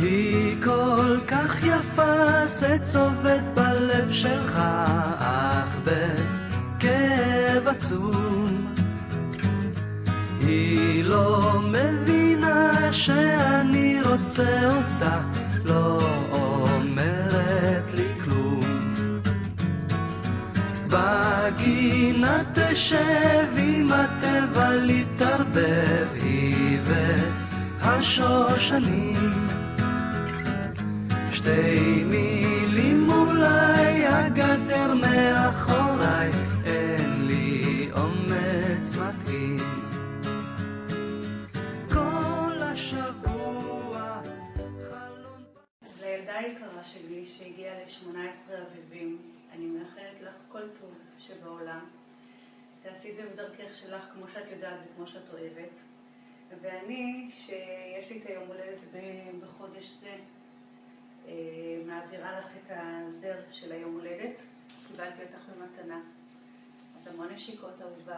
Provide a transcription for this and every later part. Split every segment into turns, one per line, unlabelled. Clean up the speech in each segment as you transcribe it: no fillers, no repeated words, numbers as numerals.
היא כל כך יפה, זה צובט בלב שלך, אך בכאב עצום. היא לא מבינה שאני רוצה אותה, לא אומרת לי כלום. בגינה תשב עם הטבע להתערבב, היא והשושנים. שתי מילים אולי, הגדר מאחוריי, אין לי אומץ מתאים. כל השבוע חלום.
אז לילדה היקרה שלי שהגיעה ל-18 אביבים, אני מאחלת לך כל טוב שבעולם. תעשי את זה בדרכך שלך כמו שאת יודעת וכמו שאת אוהבת. ואני, שיש לי את היום הולדת בחודש זה, מעבירה לך את הזר של היום הולדת. קיבלתי אותך במתנה. אז המון נשיקות אהובה.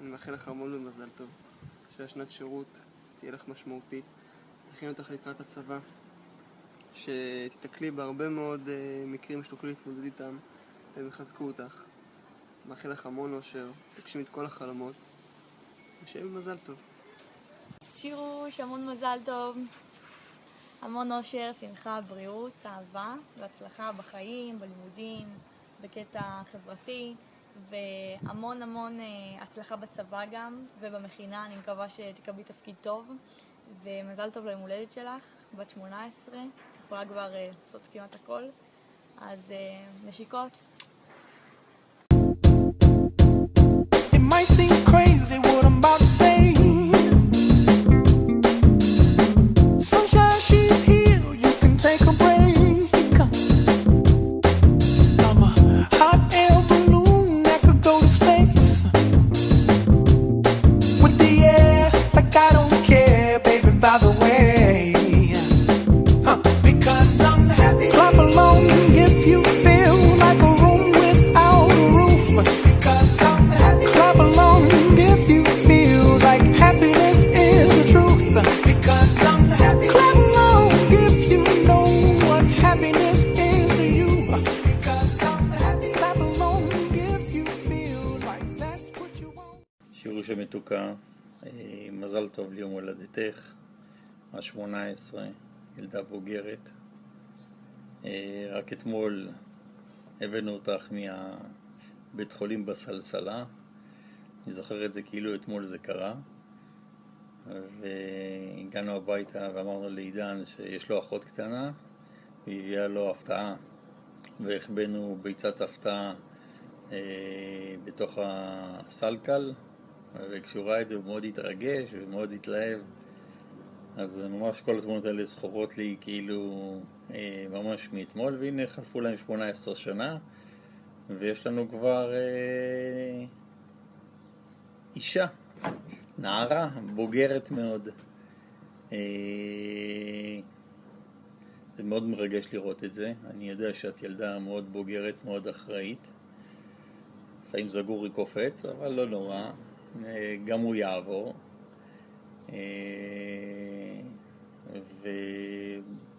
אני מאחל לך המון ומזל טוב, שהשנת שירות תהיה לך משמעותית, תכין אותך לקראת הצבא, שתתקלי בהרבה מאוד מקרים שתוכלי להתמודד איתם והם יחזקו אותך. מאחל לך המון אושר, תגשים את כל החלומות, ושיהיה במזל טוב.
שירוש, המון מזל טוב, המון אושר, שמחה, בריאות, אהבה והצלחה בחיים, בלימודים, בקטע חברתי, והמון המון הצלחה בצבא גם ובמכינה. אני מקווה שתקבלי תפקיד טוב, ומזל טוב ליום הולדת שלך, בת 18, את יכולה כבר לעשות כמעט הכל, אז נשיקות.
It might seem crazy what I'm about to say. Sunshine, she's here, you can take a break. I'm a hot air balloon that could go to space. With the air, like I don't care, baby, by the way. Because I'm happy. Clap along if you feel like a room without a roof. Because I'm happy. Clap along if you feel like happiness is the truth. Because I'm happy. Clap along if you know what happiness is to you. Because I'm happy. Clap along if you feel like that's what you want.
שירוש המתוקה, מזל טוב ליום הולדתך, ה-18, ילדה בוגרת. רק אתמול הבאנו אותך מהבית חולים בסלסלה, אני זוכר את זה כאילו אתמול זה קרה, והגענו הביתה ואמרנו לעידן שיש לו אחות קטנה והביאה לו הפתעה, והחבאנו ביצת הפתעה בתוך הסלקל, וכשהוא ראה את זה הוא מאוד התרגש ומאוד התלהב. אז ממש כל התמונות האלה זכורות לי כאילו ממש מאתמול, והנה חלפו להם 18 שנה ויש לנו כבר אישה, נערה, בוגרת מאוד. זה מאוד מרגש לראות את זה. אני יודע שאת ילדה מאוד בוגרת, מאוד אחראית. לפעמים זגורי קופץ, אבל לא נורא. גם הוא יעבור.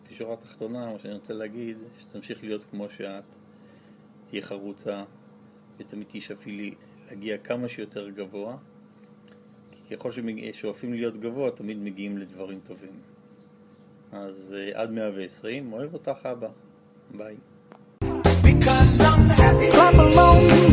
ובשורה התחתונה, מה שאני רוצה להגיד, שתמשיך להיות כמו שאת, תהיה חרוצה, ותמיד תשאפי להגיע כמה שיותר גבוה, כי ככל ששואפים להיות גבוה, תמיד מגיעים לדברים טובים. אז עד 120, אוהב אותך אבא. ביי.
Clap along